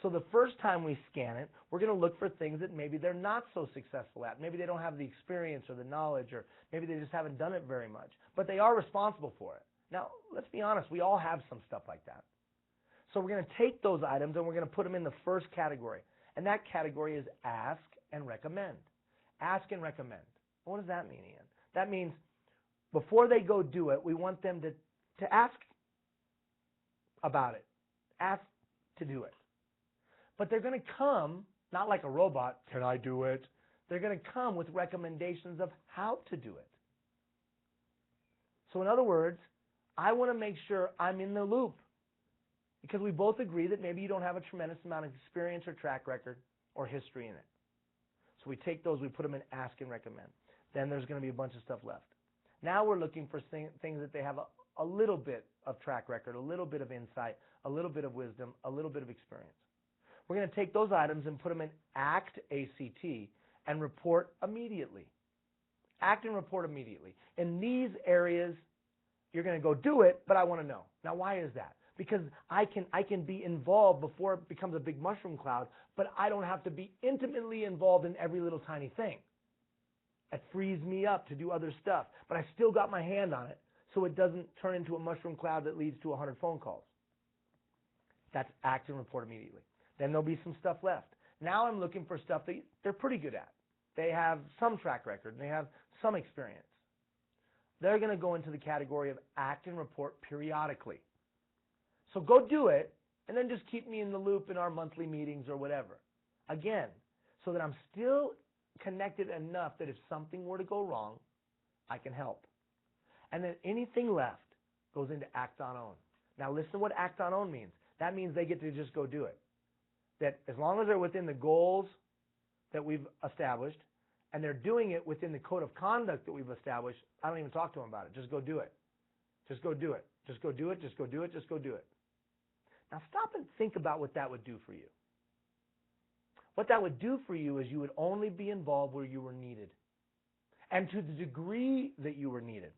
So the first time we scan it, we're going to look for things that maybe they're not so successful at. Maybe they don't have the experience or the knowledge, or maybe they just haven't done it very much. But they are responsible for it. Now, let's be honest, we all have some stuff like that. So we're going to take those items and we're going to put them in the first category. And that category is ask and recommend. Ask and recommend. What does that mean, Ian? That means before they go do it, we want them to ask about it. Ask to do it. But they're going to come, not like a robot, can I do it? They're going to come with recommendations of how to do it. So in other words, I want to make sure I'm in the loop. Because we both agree that maybe you don't have a tremendous amount of experience or track record or history in it. So we take those, we put them in ask and recommend. Then there's going to be a bunch of stuff left. Now we're looking for things that they have a little bit of track record, a little bit of insight, a little bit of wisdom, a little bit of experience. We're going to take those items and put them in ACT, A-C-T, and report immediately. Act and report immediately. In these areas, you're going to go do it, but I want to know. Now, why is that? Because I can be involved before it becomes a big mushroom cloud, but I don't have to be intimately involved in every little tiny thing. It frees me up to do other stuff, but I still got my hand on it, so it doesn't turn into a mushroom cloud that leads to 100 phone calls. That's act and report immediately. Then there'll be some stuff left. Now I'm looking for stuff that they're pretty good at. They have some track record, and they have some experience. They're going to go into the category of act and report periodically. So go do it, and then just keep me in the loop in our monthly meetings or whatever. Again, so that I'm still connected enough that if something were to go wrong, I can help. And then anything left goes into act on own. Now listen to what act on own means. That means they get to just go do it. That as long as they're within the goals that we've established, and they're doing it within the code of conduct that we've established, I don't even talk to them about it. Just go do it. Just go do it. Just go do it. Just go do it. Just go do it. Now stop and think about what that would do for you. What that would do for you is you would only be involved where you were needed, and to the degree that you were needed.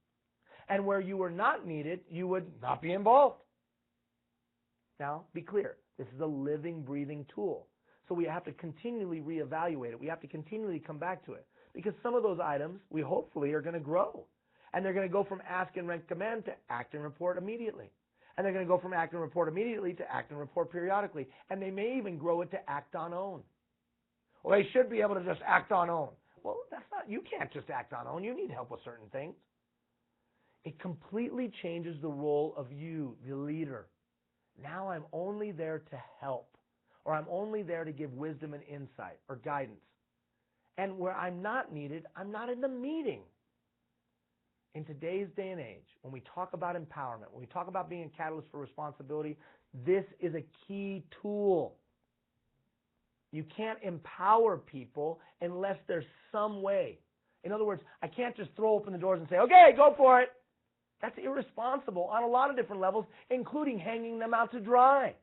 And where you were not needed, you would not be involved. Now, be clear. This is a living, breathing tool. So we have to continually reevaluate it. We have to continually come back to it. Because some of those items, we hopefully are going to grow. And they're going to go from ask and recommend to act and report immediately. And they're going to go from act and report immediately to act and report periodically. And they may even grow it to act on own. Well, they should be able to just act on own. Well, that's not, you can't just act on own. You need help with certain things. It completely changes the role of you, the leader. Now I'm only there to help, or I'm only there to give wisdom and insight or guidance. And where I'm not needed, I'm not in the meeting. In today's day and age, when we talk about empowerment, when we talk about being a catalyst for responsibility, this is a key tool. You can't empower people unless there's some way. In other words, I can't just throw open the doors and say, okay, go for it. That's irresponsible on a lot of different levels, including hanging them out to dry,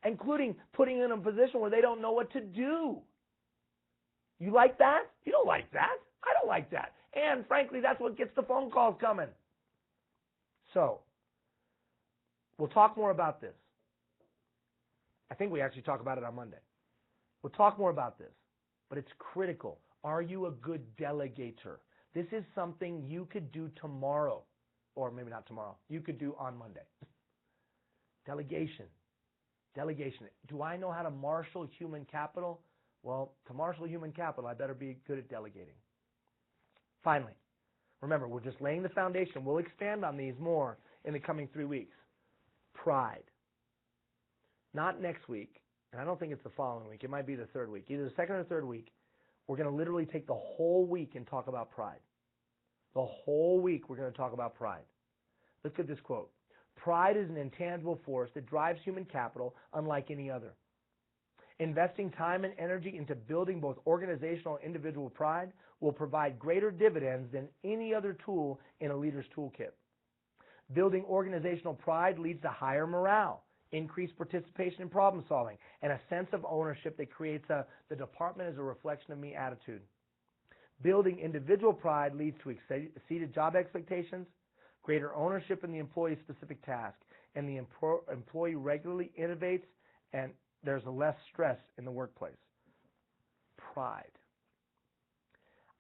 including putting them in a position where they don't know what to do. You like that? You don't like that. I don't like that. And frankly, that's what gets the phone calls coming. So, we'll talk more about this. I think we actually talk about it on Monday. We'll talk more about this, but it's critical. Are you a good delegator? This is something you could do tomorrow, or maybe not tomorrow. You could do on Monday. Delegation. Delegation. Do I know how to marshal human capital? Well, to marshal human capital, I better be good at delegating. Finally, remember, we're just laying the foundation. We'll expand on these more in the coming 3 weeks. Pride. Not next week, and I don't think it's the following week. It might be the third week. Either the second or third week, we're going to literally take the whole week and talk about pride. The whole week we're going to talk about pride. Look at this quote. Pride is an intangible force that drives human capital unlike any other. Investing time and energy into building both organizational and individual pride will provide greater dividends than any other tool in a leader's toolkit. Building organizational pride leads to higher morale, increased participation in problem solving, and a sense of ownership that creates the department is a reflection of me attitude. Building individual pride leads to exceeded job expectations, greater ownership in the employee's specific task, and the employee regularly innovates, and there's less stress in the workplace. Pride.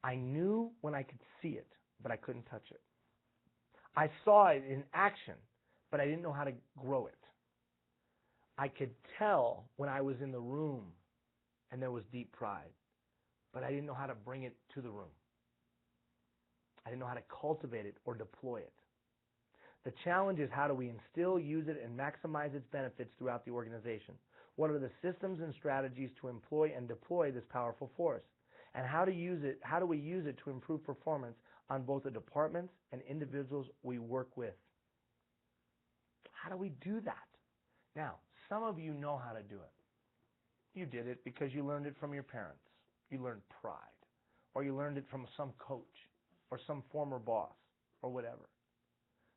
I knew when I could see it, but I couldn't touch it. I saw it in action, but I didn't know how to grow it. I could tell when I was in the room and there was deep pride, but I didn't know how to bring it to the room. I didn't know how to cultivate it or deploy it. The challenge is, how do we instill, use it, and maximize its benefits throughout the organization? What are the systems and strategies to employ and deploy this powerful force? And how do we use it to improve performance on both the departments and individuals we work with? How do we do that? Now, some of you know how to do it. You did it because you learned it from your parents. You learned pride. Or you learned it from some coach or some former boss or whatever.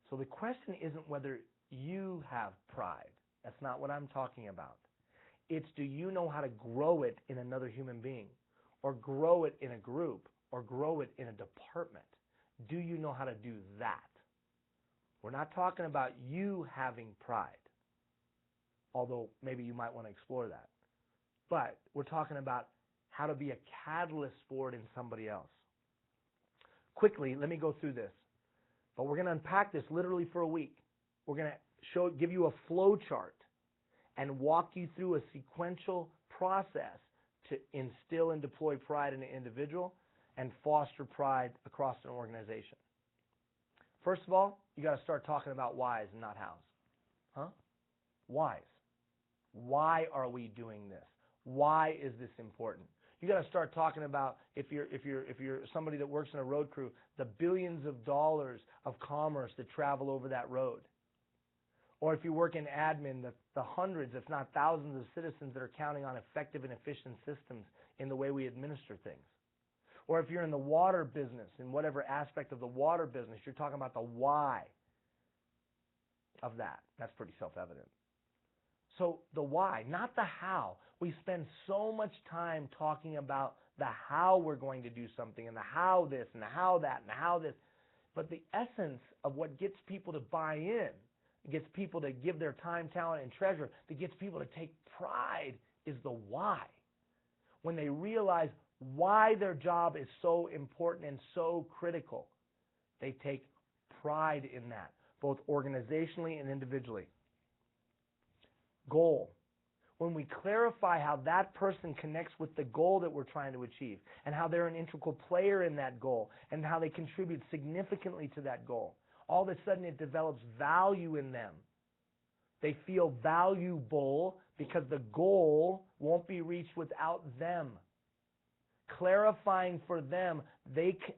So the question isn't whether you have pride. That's not what I'm talking about. It's, do you know how to grow it in another human being, or grow it in a group, or grow it in a department? Do you know how to do that? We're not talking about you having pride, although maybe you might want to explore that. But we're talking about how to be a catalyst for it in somebody else. Quickly, let me go through this. But we're going to unpack this literally for a week. We're going to give you a flow chart and walk you through a sequential process to instill and deploy pride in an individual and foster pride across an organization. First of all, you got to start talking about whys and not hows. Huh? Whys. Why are we doing this? Why is this important? You got to start talking about, if you're somebody that works in a road crew, the billions of dollars of commerce that travel over that road. Or if you work in admin, the hundreds, if not thousands of citizens that are counting on effective and efficient systems in the way we administer things. Or if you're in the water business, in whatever aspect of the water business, you're talking about the why of that. That's pretty self-evident. So the why, not the how. We spend so much time talking about the how we're going to do something, and the how this, and the how that, and the how this. But the essence of what gets people to buy in, gets people to give their time, talent, and treasure, that gets people to take pride, is the why. When they realize why their job is so important and so critical, they take pride in that, both organizationally and individually. Goal. When we clarify how that person connects with the goal that we're trying to achieve, and how they're an integral player in that goal, and how they contribute significantly to that goal, all of a sudden it develops value in them. They feel valuable because the goal won't be reached without them. Clarifying for them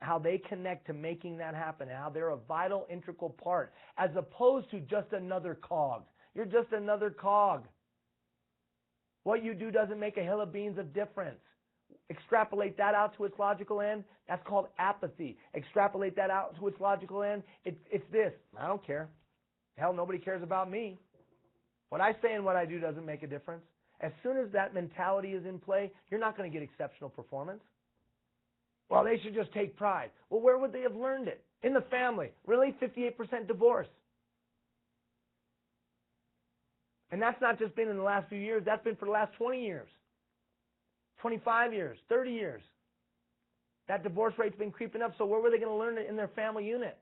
how they connect to making that happen, and how they're a vital, integral part, as opposed to just another cog. You're just another cog. What you do doesn't make a hill of beans of difference. Extrapolate that out to its logical end, that's called apathy. Extrapolate that out to its logical end, it's this: I don't care. Hell, nobody cares about me. What I say and what I do doesn't make a difference. As soon as that mentality is in play, you're not going to get exceptional performance. Well, they should just take pride. Well, where would they have learned it? In the family. Really? 58% divorce. And that's not just been in the last few years. That's been for the last 20 years, 25 years, 30 years. That divorce rate's been creeping up, so where were they going to learn it? In their family unit?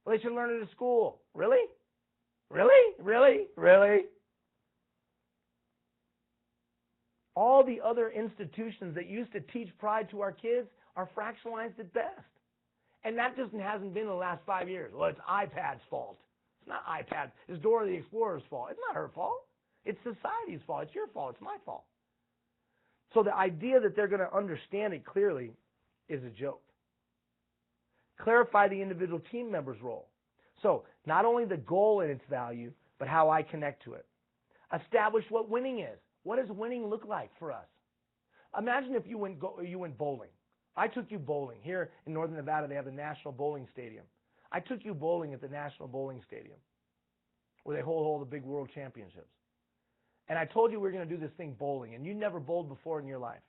Well, they should learn it at school. Really? Really? Really? Really? All the other institutions that used to teach pride to our kids are fractionalized at best. And that just hasn't been in the last 5 years. Well, it's iPad's fault. It's not iPad. It's Dora the Explorer's fault. It's not her fault. It's society's fault. It's your fault. It's my fault. So the idea that they're going to understand it clearly is a joke. Clarify the individual team member's role. So not only the goal and its value, but how I connect to it. Establish what winning is. What does winning look like for us? Imagine if you went bowling. I took you bowling. Here in Northern Nevada, they have the National Bowling Stadium. I took you bowling at the National Bowling Stadium, where they hold all the big world championships. And I told you we were going to do this thing bowling, and you never bowled before in your life.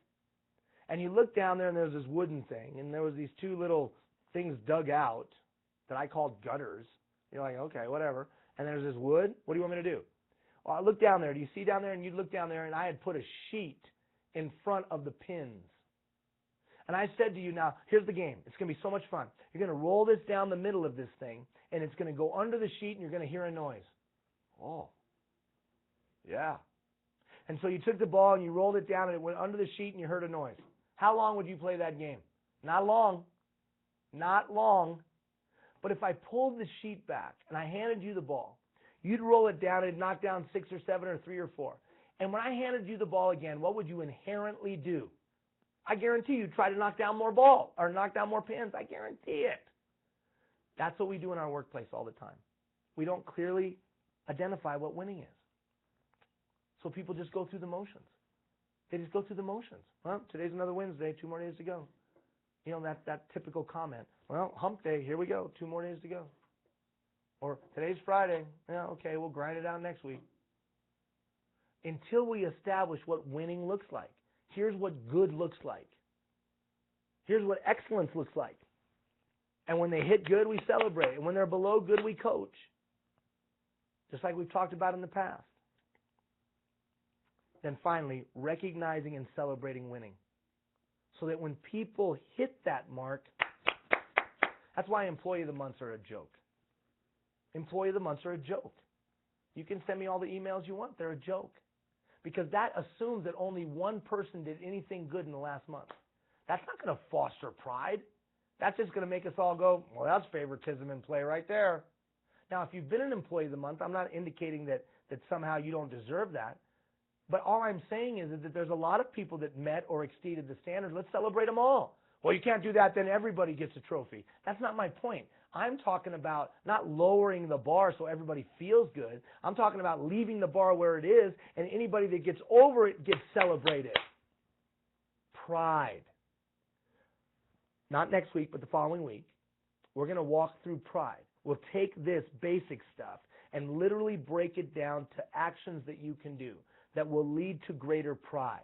And you look down there, and there's this wooden thing, and there was these two little things dug out that I called gutters. You're like, okay, whatever. And there's this wood. What do you want me to do? Well, I look down there. Do you see down there? And you look down there, and I had put a sheet in front of the pins. And I said to you, now, here's the game. It's going to be so much fun. You're going to roll this down the middle of this thing, and it's going to go under the sheet, and you're going to hear a noise. Oh, yeah. And so you took the ball, and you rolled it down, and it went under the sheet, and you heard a noise. How long would you play that game? Not long. Not long. But if I pulled the sheet back, and I handed you the ball, you'd roll it down, and it'd knock down 6 or 7 or 3 or 4. And when I handed you the ball again, what would you inherently do? I guarantee you try to knock down more ball or knock down more pins. I guarantee it. That's what we do in our workplace all the time. We don't clearly identify what winning is. So people just go through the motions. They just go through the motions. Well, today's another Wednesday, 2 more days to go. You know, that typical comment. Well, hump day, here we go, 2 more days to go. Or today's Friday. Yeah, okay, we'll grind it out next week. Until we establish what winning looks like. Here's what good looks like. Here's what excellence looks like. And when they hit good, we celebrate. And when they're below good, we coach. Just like we've talked about in the past. Then finally, recognizing and celebrating winning. So that when people hit that mark, that's why Employee of the Months are a joke. Employee of the Months are a joke. You can send me all the emails you want. They're a joke. Because that assumes that only one person did anything good in the last month. That's not going to foster pride. That's just going to make us all go, well, that's favoritism in play right there. Now, if you've been an Employee of the Month, I'm not indicating that somehow you don't deserve that. But all I'm saying is that there's a lot of people that met or exceeded the standard. Let's celebrate them all. Well, you can't do that, then everybody gets a trophy. That's not my point. I'm talking about not lowering the bar so everybody feels good. I'm talking about leaving the bar where it is, and anybody that gets over it gets celebrated. Pride. Not next week, but the following week. We're going to walk through pride. We'll take this basic stuff and literally break it down to actions that you can do that will lead to greater pride.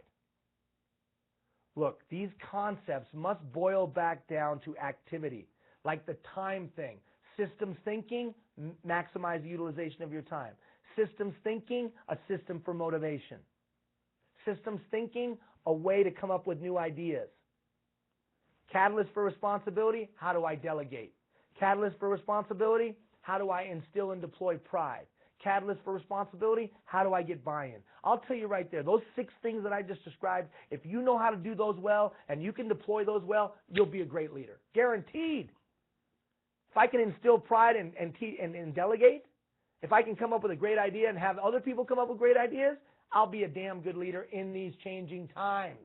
Look, these concepts must boil back down to activity, like the time thing. Systems thinking, maximize the utilization of your time. Systems thinking, a system for motivation. Systems thinking, a way to come up with new ideas. Catalyst for responsibility, how do I delegate? Catalyst for responsibility, how do I instill and deploy pride? Catalyst for responsibility, how do I get buy-in? I'll tell you right there, those 6 things that I just described, if you know how to do those well and you can deploy those well, you'll be a great leader. Guaranteed. If I can instill pride and delegate, if I can come up with a great idea and have other people come up with great ideas, I'll be a damn good leader in these changing times.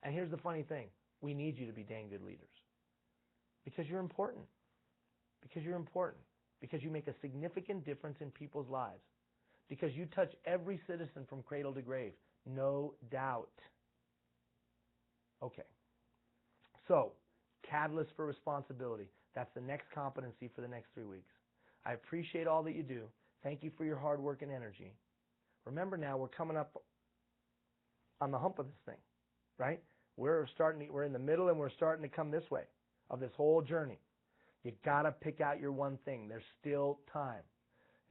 And here's the funny thing. We need you to be dang good leaders. Because you're important. Because you're important. Because you make a significant difference in people's lives. Because you touch every citizen from cradle to grave. No doubt. Okay. So, catalyst for responsibility. That's the next competency for the next 3 weeks. I appreciate all that you do. Thank you for your hard work and energy. Remember now, we're coming up on the hump of this thing, right? We're in the middle and we're starting to come this way of this whole journey. You got to pick out your one thing. There's still time.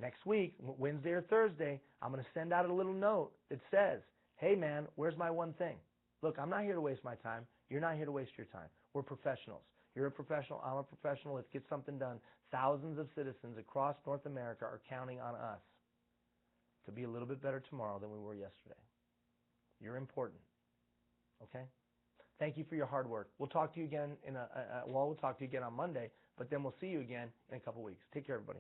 Next week, Wednesday or Thursday, I'm going to send out a little note that says, hey man, where's my one thing? Look, I'm not here to waste my time. You're not here to waste your time. We're professionals. You're a professional. I'm a professional. Let's get something done. Thousands of citizens across North America are counting on us to be a little bit better tomorrow than we were yesterday. You're important. Okay? Thank you for your hard work. We'll talk to you again we'll talk to you again on Monday, but then we'll see you again in a couple weeks. Take care, everybody.